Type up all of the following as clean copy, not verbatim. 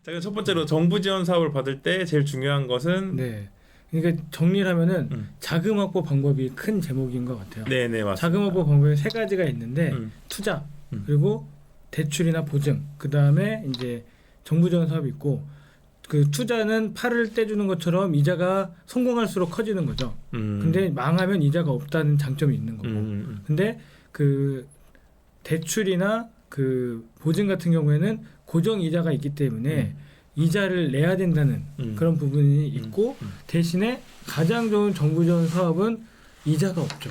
자, 첫 번째로 정부 지원 사업을 받을 때 제일 중요한 것은 네. 그러니까 정리를 하면은 자금 확보 방법이 큰 제목인 것 같아요. 네네 맞습니다. 자금 확보 방법이 세 가지가 있는데 투자 그리고 대출이나 보증 그 다음에 이제 정부 지원 사업이 있고 그 투자는 팔을 떼주는 것처럼 이자가 성공할수록 커지는 거죠. 근데 망하면 이자가 없다는 장점이 있는 거고. 근데 그 대출이나 그 보증 같은 경우에는 고정 이자가 있기 때문에 이자를 내야 된다는 그런 부분이 있고 대신에 가장 좋은 정부 지원 사업은 이자가 없죠.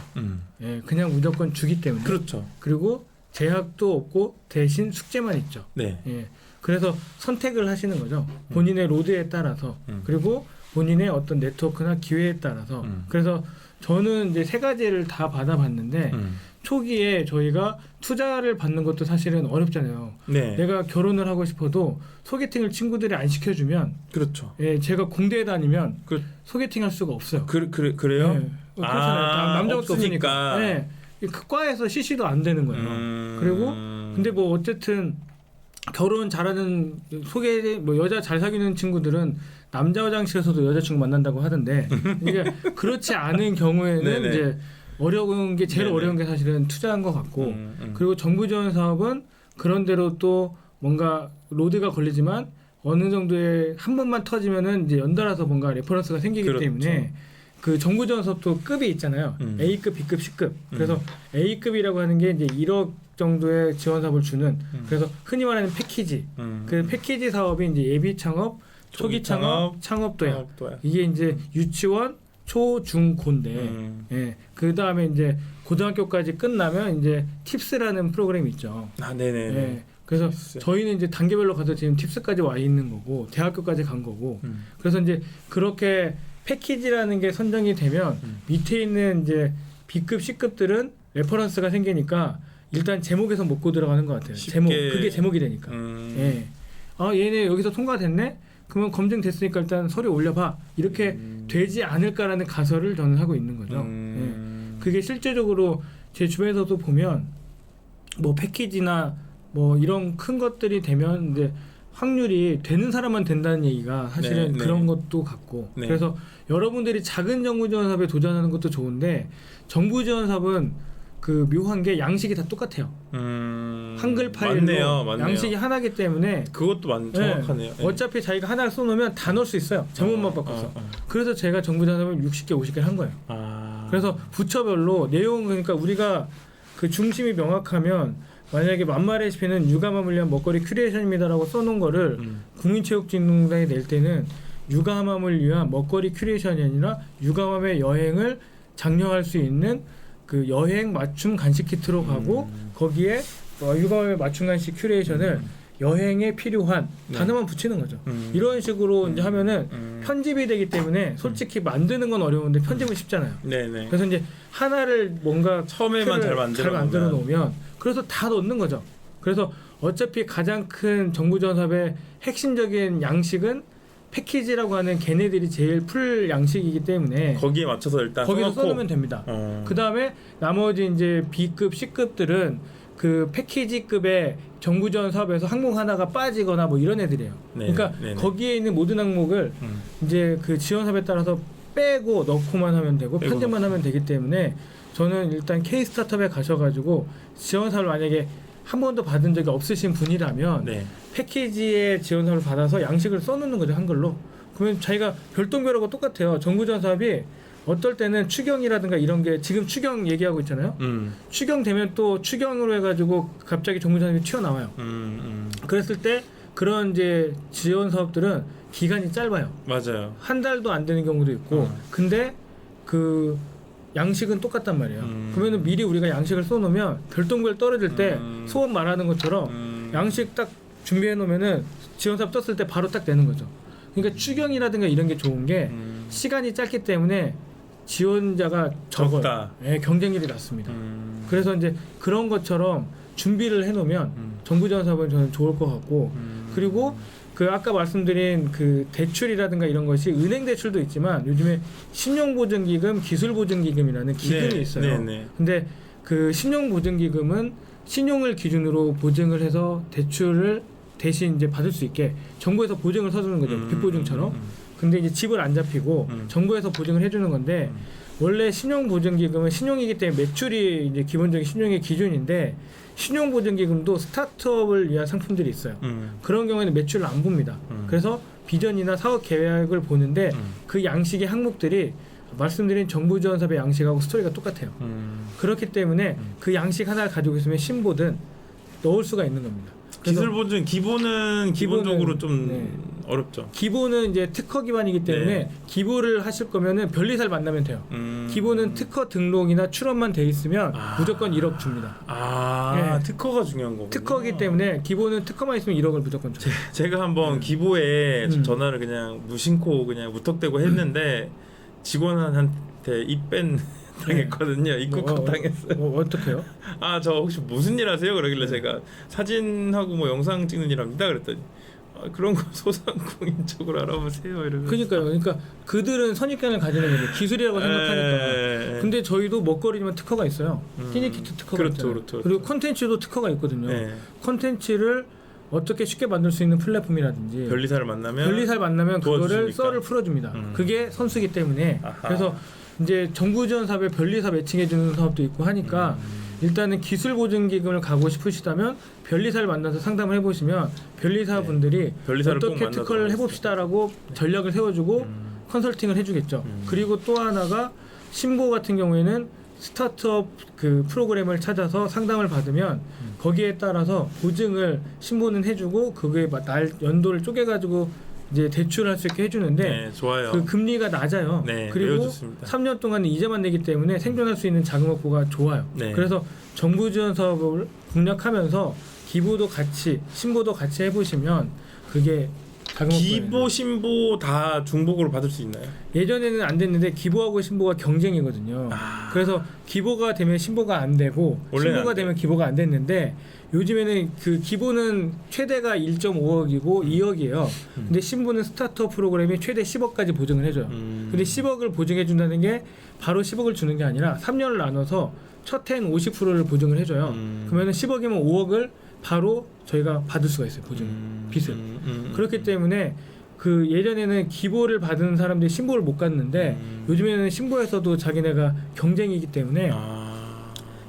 예, 그냥 무조건 주기 때문에. 그렇죠. 그리고 제약도 없고 대신 숙제만 있죠. 네. 예, 그래서 선택을 하시는 거죠. 본인의 로드에 따라서 그리고 본인의 어떤 네트워크나 기회에 따라서. 그래서 저는 이제 세 가지를 다 받아봤는데 초기에 저희가 투자를 받는 것도 사실은 어렵잖아요. 네. 내가 결혼을 하고 싶어도 소개팅을 친구들이 안 시켜주면 그렇죠. 예, 제가 공대에 다니면 소개팅할 수가 없어요. 그래요? 예, 그렇잖아요. 남자가 없으니까. 예, 그 과에서 CC도 안 되는 거예요. 그리고 근데 뭐 어쨌든 결혼 잘하는 소개 뭐 여자 잘 사귀는 친구들은 남자 화장실에서도 여자친구 만난다고 하던데 이게 그렇지 않은 경우에는 이제 어려운 게 제일 어려운 게 사실은 투자한 것 같고 그리고 정부 지원 사업은 그런 대로 또 뭔가 로드가 걸리지만 어느 정도의 한 번만 터지면은 이제 연달아서 뭔가 레퍼런스가 생기기 그렇죠. 때문에 그 정부 지원 사업도 급이 있잖아요. A급, B급, C급. 그래서 A급이라고 하는 게 이제 1억 정도의 지원 사업을 주는 그래서 흔히 말하는 패키지. 그 패키지 사업이 이제 예비 창업, 초기 창업, 창업 도약. 이게 이제 유치원, 초, 중, 고인데, 예. 그 다음에 이제 고등학교까지 끝나면 이제 팁스라는 프로그램이 있죠. 아, 네네. 예. 그래서 팁스. 저희는 이제 단계별로 가서 지금 팁스까지 와 있는 거고, 대학교까지 간 거고, 그래서 이제 그렇게 패키지라는 게 선정이 되면 밑에 있는 이제 B급, C급들은 레퍼런스가 생기니까 일단 제목에서 먹고 들어가는 것 같아요. 제목, 그게 제목이 되니까. 예. 아, 얘네 여기서 통과됐네? 그러면 검증됐으니까 일단 서류 올려봐. 이렇게 되지 않을까라는 가설을 저는 하고 있는 거죠. 예. 그게 실제적으로 제 주변에서도 보면 뭐 패키지나 뭐 이런 큰 것들이 되면 이제 확률이 되는 사람만 된다는 얘기가 사실은 그런 것도 같고 그래서 여러분들이 작은 정부 지원 사업에 도전하는 것도 좋은데 정부 지원 사업은 그 묘한 게 양식이 다 똑같아요. 한글 파일로 맞네요. 양식이 하나기 때문에 그것도 정확하네요. 네. 어차피 자기가 하나를 써놓으면 다 넣을 수 있어요. 제목만 바꿔서. 그래서 제가 정부 지원 사업을 60개, 50개를 한 거예요. 그래서 부처별로 내용 그러니까 우리가 그 중심이 명확하면 만약에 만말 레시피는 육아맘을 위한 먹거리 큐레이션입니다라고 써놓은 거를 국민체육진흥공단에 낼 때는 육아맘을 위한 먹거리 큐레이션이 아니라 육아맘의 여행을 장려할 수 있는 그 여행 맞춤 간식 키트로 가고 거기에 육아맘의 맞춤 간식 큐레이션을 여행에 필요한 단어만 붙이는 거죠. 이런 식으로 이제 하면은 편집이 되기 때문에 솔직히 만드는 건 어려운데 편집은 쉽잖아요. 네네. 그래서 이제 하나를 뭔가 처음에만 잘 만들어 놓으면 그래서 다 넣는 거죠. 그래서 어차피 가장 큰 정부 지원 사업의 핵심적인 양식은 패키지라고 하는 걔네들이 제일 풀 양식이기 때문에 거기에 맞춰서 일단 거기서 써놓으면 됩니다. 그 다음에 나머지 이제 B급, C급들은 그 패키지급의 정부 지원 사업에서 항목 하나가 빠지거나 뭐 이런 애들이에요. 그러니까 거기에 있는 모든 항목을 이제 그 지원 사업에 따라서 빼고 넣고만 하면 되고 편집만 하면 되기 때문에 저는 일단 K 스타트업에 가셔가지고 지원 사업을 만약에 한 번도 받은 적이 없으신 분이라면 패키지의 지원 사업을 받아서 양식을 써놓는 거죠, 한글로. 그러면 자기가 별똥별하고 똑같아요. 정부 지원 사업이 어떨 때는 추경이라든가 이런 게 지금 추경 얘기하고 있잖아요. 추경 되면 또 추경으로 해가지고 갑자기 정부 지원 사업이 튀어나와요. 그랬을 때 그런 이제 지원 사업들은 기간이 짧아요. 맞아요. 한 달도 안 되는 경우도 있고 근데 그 양식은 똑같단 말이에요. 그러면 미리 우리가 양식을 써놓으면 별똥별 떨어질 때 소원 말하는 것처럼 양식 딱 준비해 놓으면은 지원사업 떴을 때 바로 딱 되는 거죠. 그러니까 추경이라든가 이런 게 좋은 게 시간이 짧기 때문에 지원자가 적어요. 네, 경쟁률이 낮습니다. 그래서 이제 그런 것처럼 준비를 해놓으면 정부 지원 사업은 저는 좋을 것 같고 그리고 그 아까 말씀드린 그 대출이라든가 이런 것이 은행 대출도 있지만 요즘에 신용보증기금, 기술보증기금이라는 기금이 있어요. 근데 그 신용보증기금은 신용을 기준으로 보증을 해서 대출을 대신 이제 받을 수 있게 정부에서 보증을 서주는 거죠. 빚보증처럼. 근데 이제 집을 안 잡히고 정부에서 보증을 해주는 건데 원래 신용보증기금은 신용이기 때문에 매출이 이제 기본적인 신용의 기준인데 신용보증기금도 스타트업을 위한 상품들이 있어요. 그런 경우에는 매출을 안 봅니다. 그래서 비전이나 사업 계획을 보는데 그 양식의 항목들이 말씀드린 정부 지원 사업의 양식하고 스토리가 똑같아요. 그렇기 때문에 그 양식 하나를 가지고 있으면 신보든 넣을 수가 있는 겁니다. 기술 보증 기본은 기본적으로 좀 네. 어렵죠. 기본은 이제 특허 기반이기 때문에 네. 기부를 하실 거면은 변리사를 만나면 돼요. 기본은 특허 등록이나 출원만 돼 있으면 무조건 1억 줍니다. 네. 특허가 중요한 거군요. 특허이기 때문에 기본은 특허만 있으면 1억을 무조건 줘요. 제가 한번 기부에 전화를 그냥 무심코 그냥 무턱대고 했는데 직원한테 입뺀 당했거든요. 입국컷 당했어요. 어떻게요? 저 혹시 무슨 일 하세요? 그러길래 제가 사진하고 뭐 영상 찍는 일 합니다. 그랬더니 그런 거 소상공인 쪽으로 알아보세요. 이러면서. 그러니까 그들은 선입견을 가지는 거죠. 기술이라고 생각하니까. 근데 저희도 먹거리지만 특허가 있어요. 티니키트 특허가 그렇죠, 있잖아요. 그렇죠. 그리고 콘텐츠도 특허가 있거든요. 네. 콘텐츠를 어떻게 쉽게 만들 수 있는 플랫폼이라든지 변리사를 만나면 그거를 도와주십니까? 썰을 풀어줍니다. 그게 선수기 때문에 아하. 그래서 이제 정부 지원 사업에 변리사 매칭해주는 사업도 있고 하니까 일단은 기술 보증기금을 가고 싶으시다면 변리사를 만나서 상담을 해보시면 변리사 분들이 변리사를 꼭 어떻게 만나서 특허를 해봅시다라고 전략을 세워주고 컨설팅을 해주겠죠. 그리고 또 하나가 신보 같은 경우에는 스타트업 그 프로그램을 찾아서 상담을 받으면 거기에 따라서 보증을 신보는 해주고 그게 연도를 쪼개가지고 이제 대출할 수 있게 해주는데 네, 좋아요. 그 금리가 낮아요. 네, 그리고 매우 좋습니다. 3년 동안은 이자만 내기 때문에 생존할 수 있는 자금 확보가 좋아요. 네. 그래서 정부 지원 사업을 공략하면서 기부도 같이 신보도 같이 해보시면 그게 자금 기보 확보예요. 신보 다 중복으로 받을 수 있나요? 예전에는 안 됐는데 기부하고 신보가 경쟁이거든요. 그래서 기부가 되면 신보가 안 되고 원래는 신보가 안 되면 기부가 안 됐는데 요즘에는 그 기부는 최대가 1.5억이고 2억이에요. 근데 신보는 스타트업 프로그램이 최대 10억까지 보증을 해줘요. 근데 10억을 보증해 준다는 게 바로 10억을 주는 게 아니라 3년을 나눠서 첫 해는 50%를 보증을 해줘요. 그러면 10억이면 5억을 바로 저희가 받을 수가 있어요. 보증 빚을. 그렇기 때문에 그 예전에는 기부를 받은 사람들이 신보를 못 갔는데 요즘에는 신보에서도 자기네가 경쟁이기 때문에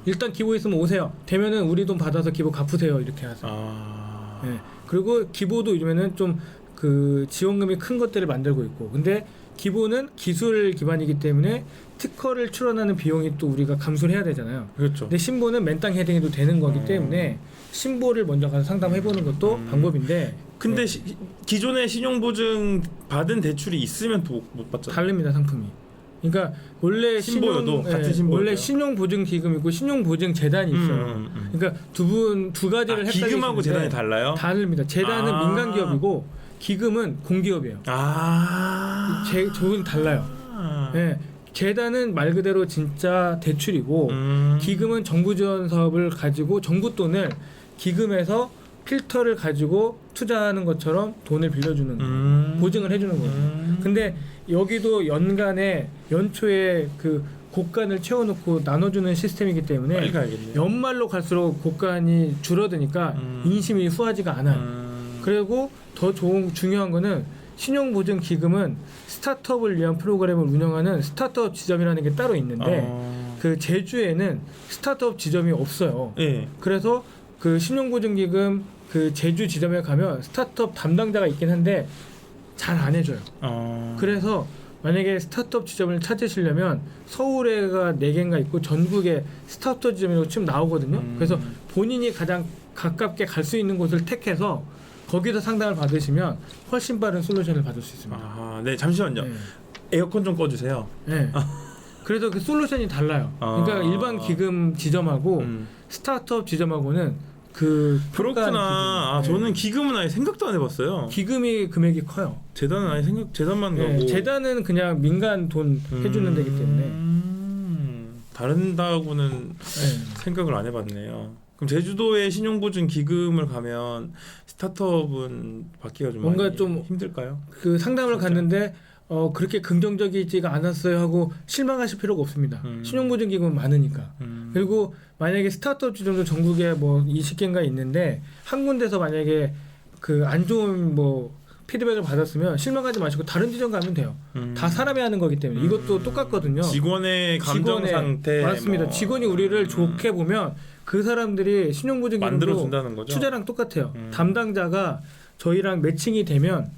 일단 기부 있으면 오세요. 되면은 우리 돈 받아서 기부 갚으세요. 이렇게 하세요. 네. 그리고 기부도 요즘에는 좀 그 지원금이 큰 것들을 만들고 있고 근데 기부는 기술 기반이기 때문에 특허를 출원하는 비용이 또 우리가 감수를 해야 되잖아요. 그렇죠. 근데 신보는 맨땅 헤딩해도 되는 거기 때문에 신보를 먼저 가서 상담해보는 것도 방법인데 근데 네. 기존에 신용보증 받은 대출이 있으면 또 못 받잖아요. 다릅니다 상품이. 그러니까 원래 신보여도 같은 신보여도 원래 신용보증기금 있고 신용보증재단이 있어요. 그러니까 두 가지를 기금하고 재단이 달라요? 다릅니다. 재단은 민간 기업이고 기금은 공기업이에요. 저건 달라요. 네. 재단은 말 그대로 진짜 대출이고 기금은 정부 지원 사업을 가지고 정부 돈을 기금에서 필터를 가지고 투자하는 것처럼 돈을 빌려주는 보증을 해주는 거예요. 근데 여기도 연초에 그 곡간을 채워놓고 나눠주는 시스템이기 때문에 빨리 가야겠네요. 연말로 갈수록 곡간이 줄어드니까 인심이 후하지가 않아요. 그리고 더 중요한 거는 신용보증기금은 스타트업을 위한 프로그램을 운영하는 스타트업 지점이라는 게 따로 있는데 그 제주에는 스타트업 지점이 없어요. 네. 그래서 그 신용보증기금 그 제주 지점에 가면 스타트업 담당자가 있긴 한데 잘 안 해줘요. 그래서 만약에 스타트업 지점을 찾으시려면 서울에가 4개인가 있고 전국에 스타트업 지점이라고 치면 나오거든요. 그래서 본인이 가장 가깝게 갈 수 있는 곳을 택해서 거기서 상담을 받으시면 훨씬 빠른 솔루션을 받을 수 있습니다. 네, 잠시만요. 네. 에어컨 좀 꺼주세요. 네. 그래서 그 솔루션이 달라요. 그러니까 일반 기금 지점하고 스타트업 지점하고는 그 그렇구나. 기금. 저는 기금은 아예 생각도 안 해봤어요. 기금이 금액이 커요. 재단은 아예 재단만 가고. 재단은 그냥 민간 돈 해주는 데기 때문에 다른다고는 생각을 안 해봤네요. 그럼 제주도에 신용보증 기금을 가면 스타트업은 받기가 좀 뭔가 많이 좀 힘들까요? 그 상담을 갔는데 그렇게 긍정적이지가 않았어요 하고 실망하실 필요가 없습니다. 신용보증기금은 많으니까. 그리고 만약에 스타트업 지점도 전국에 뭐 20개인가 있는데 한 군데서 만약에 그 안 좋은 뭐 피드백을 받았으면 실망하지 마시고 다른 지점 가면 돼요. 다 사람이 하는 거기 때문에 이것도 똑같거든요. 직원의 감정 직원의- 상태 맞습니다. 뭐. 직원이 우리를 좋게 보면 그 사람들이 신용보증 만들어 기금도 준다는 거죠. 투자랑 똑같아요. 담당자가 저희랑 매칭이 되면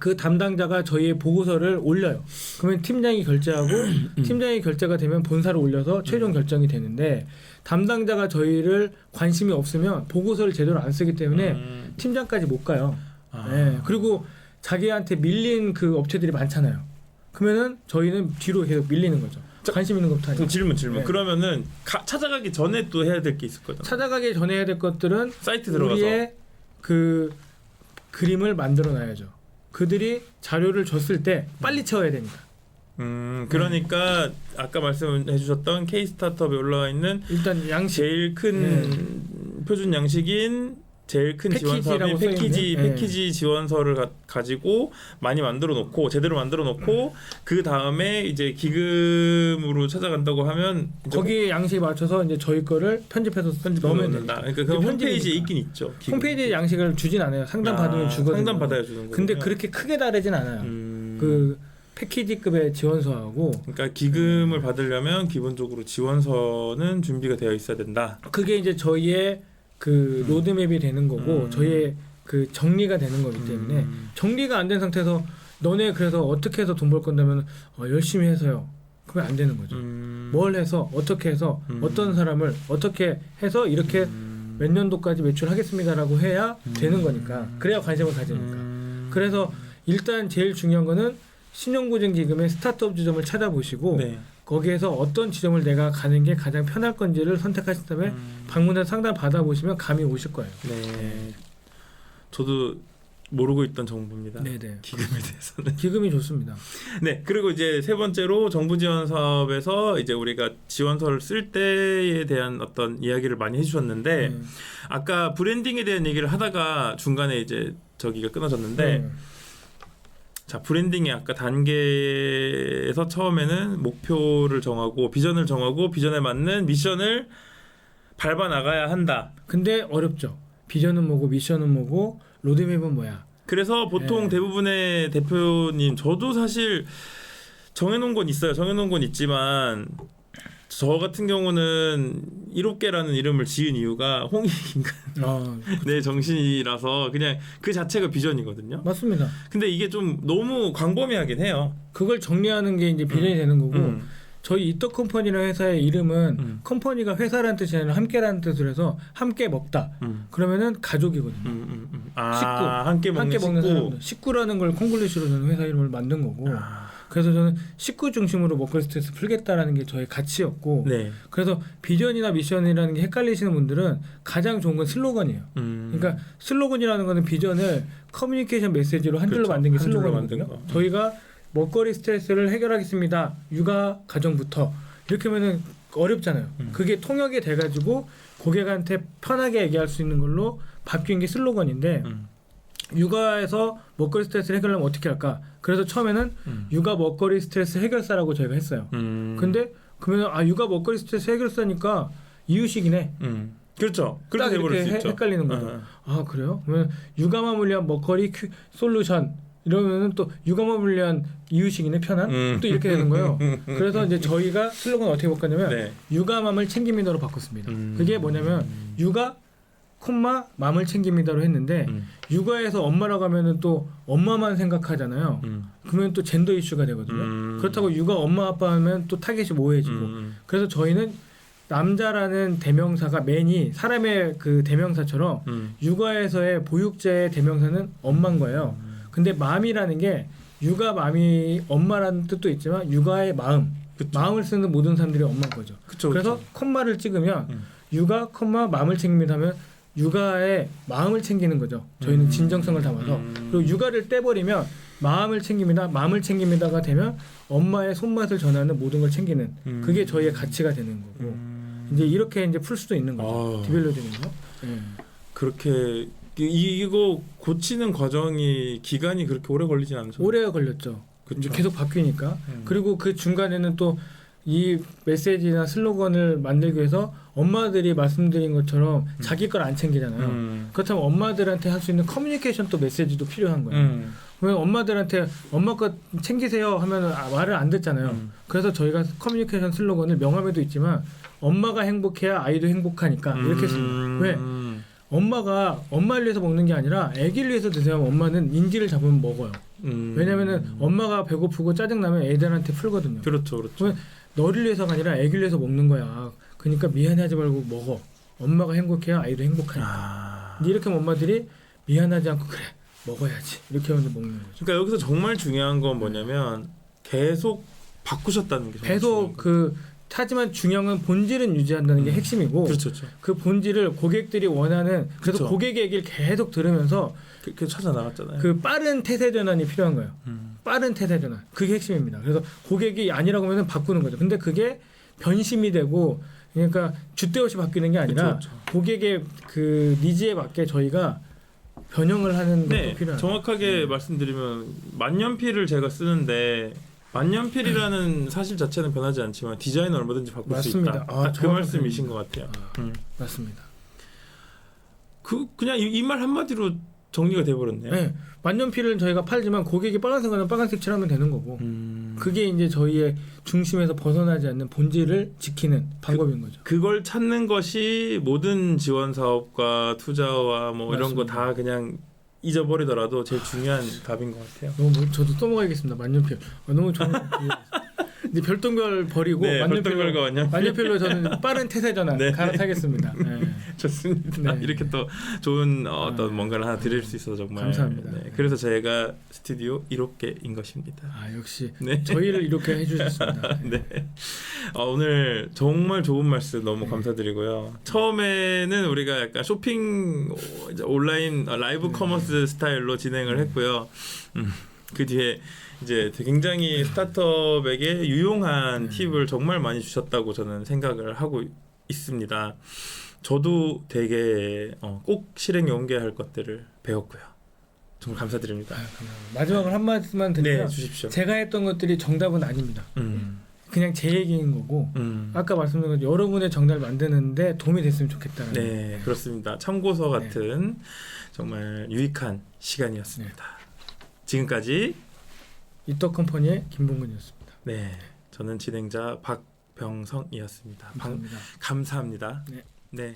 그 담당자가 저희의 보고서를 올려요. 그러면 팀장이 결제하고 팀장이 결제가 되면 본사로 올려서 최종 결정이 되는데 담당자가 저희를 관심이 없으면 보고서를 제대로 안 쓰기 때문에 팀장까지 못 가요. 네. 그리고 자기한테 밀린 그 업체들이 많잖아요. 그러면은 저희는 뒤로 계속 밀리는 거죠. 관심 있는 것부터 그럼 아니고. 질문. 네. 그러면은 찾아가기 전에 또 해야 될 게 있을 거잖아. 찾아가기 전에 해야 될 것들은 사이트 들어가서 우리의 그 그림을 만들어 놔야죠. 그들이 자료를 줬을 때 빨리 채워야 됩니다. 그러니까 아까 말씀해 주셨던 K 스타트업에 올라와 있는 일단 양식 제일 큰 표준 양식인 제일 큰 지원사업인 패키지라고 써있는? 패키지 지원서를 가지고 많이 만들어 놓고 제대로 만들어 놓고 그 다음에 이제 기금으로 찾아간다고 하면 이제 거기 양식에 맞춰서 이제 저희 거를 편집해서 넣으면 된다. 됩니다. 그러니까 그 홈페이지에 있긴 있죠. 기금. 홈페이지에 양식을 주진 않아요. 상담 받으면 주거든요. 상담 받아야 주는 거예요. 근데 그렇게 크게 다르진 않아요. 그 패키지급의 지원서하고 그러니까 기금을 받으려면 기본적으로 지원서는 준비가 되어 있어야 된다. 그게 이제 저희의 그 로드맵이 되는 거고 저희의 그 정리가 되는 거기 때문에 정리가 안 된 상태에서 너네 그래서 어떻게 해서 돈 벌 건다면 열심히 해서요. 그러면 안 되는 거죠. 뭘 해서 어떻게 해서 어떤 사람을 어떻게 해서 이렇게 몇 년도까지 매출하겠습니다라고 해야 되는 거니까 그래야 관심을 가지니까. 그래서 일단 제일 중요한 거는 신용보증기금의 스타트업 지점을 찾아보시고 네. 거기에서 어떤 지점을 내가 가는 게 가장 편할 건지를 선택하신 다음에 방문해서 상담 받아보시면 감이 오실 거예요. 네. 저도 모르고 있던 정보입니다. 네네. 기금에 대해서는. 기금이 좋습니다. 네. 그리고 이제 세 번째로 정부 지원 사업에서 이제 우리가 지원서를 쓸 때에 대한 어떤 이야기를 많이 해주셨는데 아까 브랜딩에 대한 얘기를 하다가 중간에 이제 저기가 끊어졌는데. 자, 브랜딩의 아까 단계에서 처음에는 목표를 정하고 비전을 정하고 비전에 맞는 미션을 밟아 나가야 한다. 근데 어렵죠. 비전은 뭐고 미션은 뭐고 로드맵은 뭐야. 그래서 보통 대부분의 대표님 저도 사실 정해놓은 건 있어요. 정해놓은 건 있지만 저 같은 경우는 1호께라는 이름을 지은 이유가 홍익인간 내 정신이라서 그냥 그 자체가 비전이거든요. 맞습니다. 근데 이게 좀 너무 광범위하긴 해요. 그걸 정리하는 게 이제 비전이 되는 거고 저희 이떡컴퍼니라는 회사의 이름은 컴퍼니가 회사라는 뜻이 아니라 함께라는 뜻으로 해서 함께 먹다. 그러면은 가족이거든요. 식구. 함께 먹는 식구. 사람들. 식구라는 걸 콩글리시로 저는 회사 이름을 만든 거고 그래서 저는 식구 중심으로 먹거리 스트레스 풀겠다라는 게 저의 가치였고 네. 그래서 비전이나 미션이라는 게 헷갈리시는 분들은 가장 좋은 건 슬로건이에요. 그러니까 슬로건이라는 거는 비전을 커뮤니케이션 메시지로 한 줄로 그렇죠. 만든 게 한 줄로 슬로건이거든요. 만든 거. 저희가 먹거리 스트레스를 해결하겠습니다. 육아 가정부터 이렇게 하면은 어렵잖아요. 그게 통역이 돼가지고 고객한테 편하게 얘기할 수 있는 걸로 바뀐 게 슬로건인데 육아에서 먹거리 스트레스를 해결하려면 어떻게 할까? 그래서 처음에는 육아 먹거리 스트레스 해결사라고 저희가 했어요. 근데 그러면 육아 먹거리 스트레스 해결사니까 이유식이네. 그렇죠. 딱 그렇게 돼버릴 이렇게 수 있죠. 헷갈리는 거죠. 아 그래요? 그러면 육아맘을 위한 먹거리 솔루션 이러면은 또 육아맘을 위한 이유식이네 편한 또 이렇게 되는 거예요. 그래서 이제 저희가 슬로건 어떻게 바꿨냐면 네. 육아맘을 챙깁니다로 바꿨습니다. 그게 뭐냐면 육아 콤마 맘을 챙깁니다로 했는데 육아에서 엄마라고 하면은 또 엄마만 생각하잖아요. 그러면 또 젠더 이슈가 되거든요. 그렇다고 육아 엄마 아빠 하면 또 타겟이 모호해지고 그래서 저희는 남자라는 대명사가 맨이 사람의 그 대명사처럼 육아에서의 보육자의 대명사는 엄마인 거예요. 근데 맘이라는 게 육아 맘이 엄마라는 뜻도 있지만 육아의 마음 그쵸. 마음을 쓰는 모든 사람들이 엄마인 거죠. 그쵸, 그래서 그쵸. 콤마를 찍으면 육아 콤마 마음을 챙깁니다 하면 육아의 마음을 챙기는 거죠. 저희는 진정성을 담아서 그리고 육아를 떼버리면 마음을 챙깁니다가 되면 엄마의 손맛을 전하는 모든 걸 챙기는 그게 저희의 가치가 되는 거고 이제 이렇게 이제 풀 수도 있는 거죠. 디벨롭 되는 거. 그렇게 이거 고치는 과정이 기간이 그렇게 오래 걸리진 않죠. 오래 걸렸죠. 그쵸. 이제 계속 바뀌니까. 그리고 그 중간에는 또 이 메시지나 슬로건을 만들기 위해서 엄마들이 말씀드린 것처럼 자기 걸 안 챙기잖아요. 그렇다면 엄마들한테 할 수 있는 커뮤니케이션 또 메시지도 필요한 거예요. 왜 엄마들한테 엄마 거 챙기세요 하면 말을 안 듣잖아요. 그래서 저희가 커뮤니케이션 슬로건을 명함에도 있지만 엄마가 행복해야 아이도 행복하니까 이렇게 씁니다. 왜? 엄마가 엄마를 위해서 먹는 게 아니라 아기를 위해서 드세요. 엄마는 인지를 잡으면 먹어요. 왜냐면은 엄마가 배고프고 짜증나면 애들한테 풀거든요. 그렇죠, 그렇죠. 너를 위해서가 아니라 아기를 위해서 먹는 거야. 그러니까 미안해하지 말고 먹어. 엄마가 행복해야 아이도 행복하니까. 이렇게 하면 엄마들이 미안하지 않고 그래 먹어야지 이렇게 하면 먹는 거죠. 그러니까 여기서 정말 중요한 건 뭐냐면 계속 바꾸셨다는 게 계속 하지만 중요한 건 본질은 유지한다는 게 핵심이고 그렇죠, 그렇죠. 그 본질을 고객들이 원하는 그래서 그렇죠. 고객의 얘기를 계속 들으면서 그 찾아 나갔잖아요. 그 빠른 태세 전환이 필요한 거예요. 빠른 태세 전환 그게 핵심입니다. 그래서 고객이 아니라고 하면 바꾸는 거죠. 근데 그게 변심이 되고 그러니까 줏대 없이 바뀌는 게 아니라 그렇죠, 그렇죠. 고객의 그 니즈에 맞게 저희가 변형을 하는 것도 네, 필요해요. 정확하게 말씀드리면 만년필을 제가 쓰는데 만년필이라는 사실 자체는 변하지 않지만 디자인은 얼마든지 바꿀 맞습니다. 수 있다. 아, 그 말씀이신 것 같아요. 맞습니다. 그냥 이 말 한마디로 정리가 돼버렸네요. 네, 만년필을 저희가 팔지만 고객이 빨간색 하면 빨간색 칠하면 되는 거고 그게 이제 저희의 중심에서 벗어나지 않는 본질을 지키는 방법인 거죠. 그걸 찾는 것이 모든 지원 사업과 투자와 뭐 이런 거 다 그냥 잊어버리더라도 제일 중요한 답인 것 같아요. 너무 저도 써먹어야겠습니다. 만년필. 너무 좋은 이제 별똥별 버리고 네, 별똥별과 만년필. 만년필로 저는 빠른 태세 전환 네. 갈아타겠습니다. 네. 좋습니다. 네. 이렇게 또 좋은 어떤 뭔가를 하나 드릴 수 있어서 정말 감사합니다. 네. 그래서 제가 스튜디오 1호께인 것입니다. 아 역시 네. 저희를 이렇게 해주셨습니다. 네. 오늘 정말 좋은 말씀 너무 감사드리고요. 처음에는 우리가 약간 쇼핑 이제 온라인 라이브 커머스 스타일로 진행을 했고요. 그 뒤에 이제 굉장히 스타트업에게 유용한 팁을 정말 많이 주셨다고 저는 생각을 하고 있습니다. 저도 되게 꼭 실행에 옮겨야 할 것들을 배웠고요. 정말 감사드립니다. 마지막으로 한 마디만 드리면 네, 주십시오. 제가 했던 것들이 정답은 아닙니다. 그냥 제 얘기인 거고 아까 말씀드린 것처럼 여러분의 정답을 만드는데 도움이 됐으면 좋겠다는 네, 그렇습니다. 참고서 같은 정말 유익한 시간이었습니다. 지금까지 이떡컴퍼니의 김봉근이었습니다. 네, 저는 진행자 박병성이었습니다. 감사합니다. 감사합니다. 네. 네.